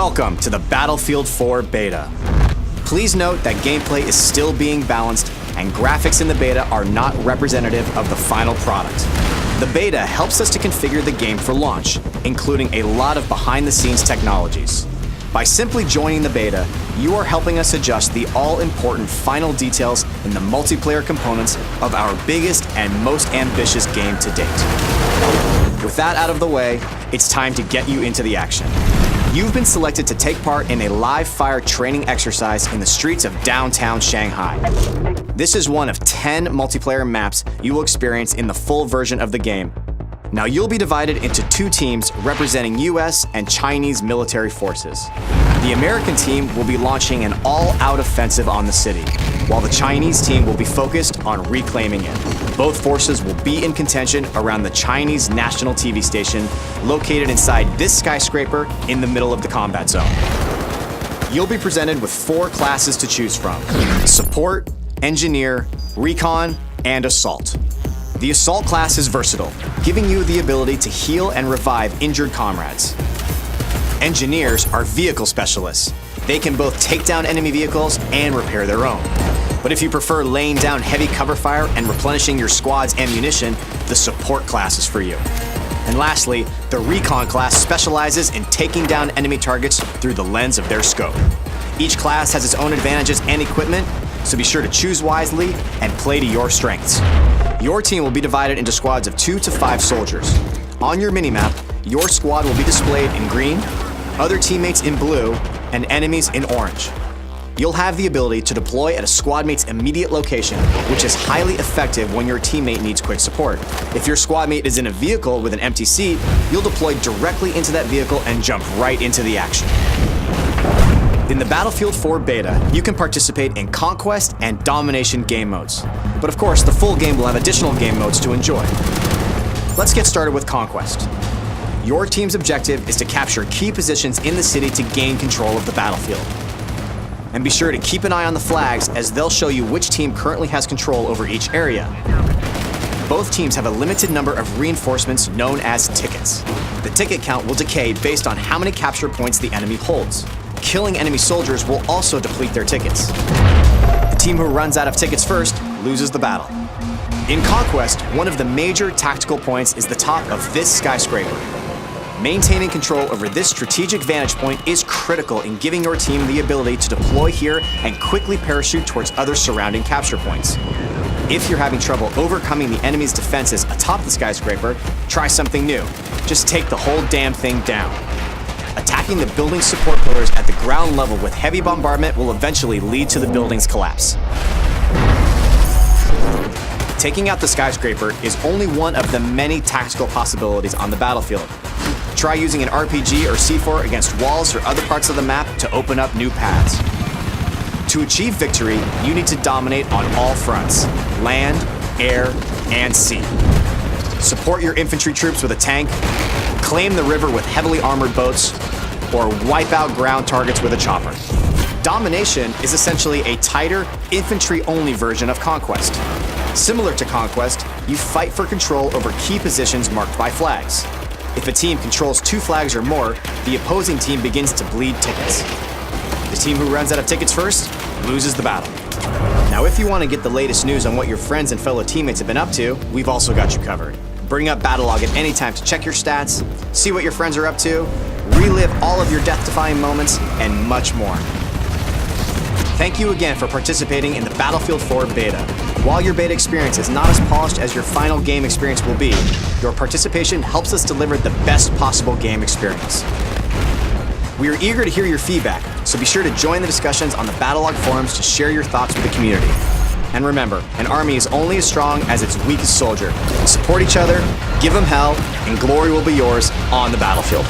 Welcome to the Battlefield 4 beta. Please note that gameplay is still being balanced and graphics in the beta are not representative of the final product. The beta helps us to configure the game for launch, including a lot of behind-the-scenes technologies. By simply joining the beta, you are helping us adjust the all-important final details in the multiplayer components of our biggest and most ambitious game to date. With that out of the way, it's time to get you into the action. You've been selected to take part in a live-fire training exercise in the streets of downtown Shanghai. This is one of 10 multiplayer maps you will experience in the full version of the game. Now you'll be divided into two teams representing US and Chinese military forces. The American team will be launching an all-out offensive on the city, while the Chinese team will be focused on reclaiming it. Both forces will be in contention around the Chinese national TV station located inside this skyscraper in the middle of the combat zone. You'll be presented with 4 classes to choose from: Support, Engineer, Recon, and Assault. The Assault class is versatile, giving you the ability to heal and revive injured comrades. Engineers are vehicle specialists. They can both take down enemy vehicles and repair their own. But if you prefer laying down heavy cover fire and replenishing your squad's ammunition, the Support class is for you. And lastly, the Recon class specializes in taking down enemy targets through the lens of their scope. Each class has its own advantages and equipment, so be sure to choose wisely and play to your strengths. Your team will be divided into squads of 2 to 5 soldiers. On your minimap, your squad will be displayed in green, other teammates in blue, and enemies in orange. You'll have the ability to deploy at a squad mate's immediate location, which is highly effective when your teammate needs quick support. If your squad mate is in a vehicle with an empty seat, you'll deploy directly into that vehicle and jump right into the action. In the Battlefield 4 beta, you can participate in Conquest and Domination game modes. But of course, the full game will have additional game modes to enjoy. Let's get started with Conquest. Your team's objective is to capture key positions in the city to gain control of the battlefield. And be sure to keep an eye on the flags, as they'll show you which team currently has control over each area. Both teams have a limited number of reinforcements known as tickets. The ticket count will decay based on how many capture points the enemy holds. Killing enemy soldiers will also deplete their tickets. The team who runs out of tickets first loses the battle. In Conquest, one of the major tactical points is the top of this skyscraper. Maintaining control over this strategic vantage point is critical in giving your team the ability to deploy here and quickly parachute towards other surrounding capture points. If you're having trouble overcoming the enemy's defenses atop the skyscraper, try something new. Just take the whole damn thing down. Attacking the building's support pillars at the ground level with heavy bombardment will eventually lead to the building's collapse. Taking out the skyscraper is only one of the many tactical possibilities on the battlefield. Try using an RPG or C4 against walls or other parts of the map to open up new paths. To achieve victory, you need to dominate on all fronts: land, air, and sea. Support your infantry troops with a tank, claim the river with heavily armored boats, or wipe out ground targets with a chopper. Domination is essentially a tighter, infantry-only version of Conquest. Similar to Conquest, you fight for control over key positions marked by flags. If a team controls 2 flags or more, the opposing team begins to bleed tickets. The team who runs out of tickets first loses the battle. Now, if you want to get the latest news on what your friends and fellow teammates have been up to, we've also got you covered. Bring up Battlelog at any time to check your stats, see what your friends are up to, relive all of your death-defying moments, and much more. Thank you again for participating in the Battlefield 4 beta. While your beta experience is not as polished as your final game experience will be, your participation helps us deliver the best possible game experience. We are eager to hear your feedback, so be sure to join the discussions on the Battlelog forums to share your thoughts with the community. And remember, an army is only as strong as its weakest soldier. Support each other, give them hell, and glory will be yours on the battlefield.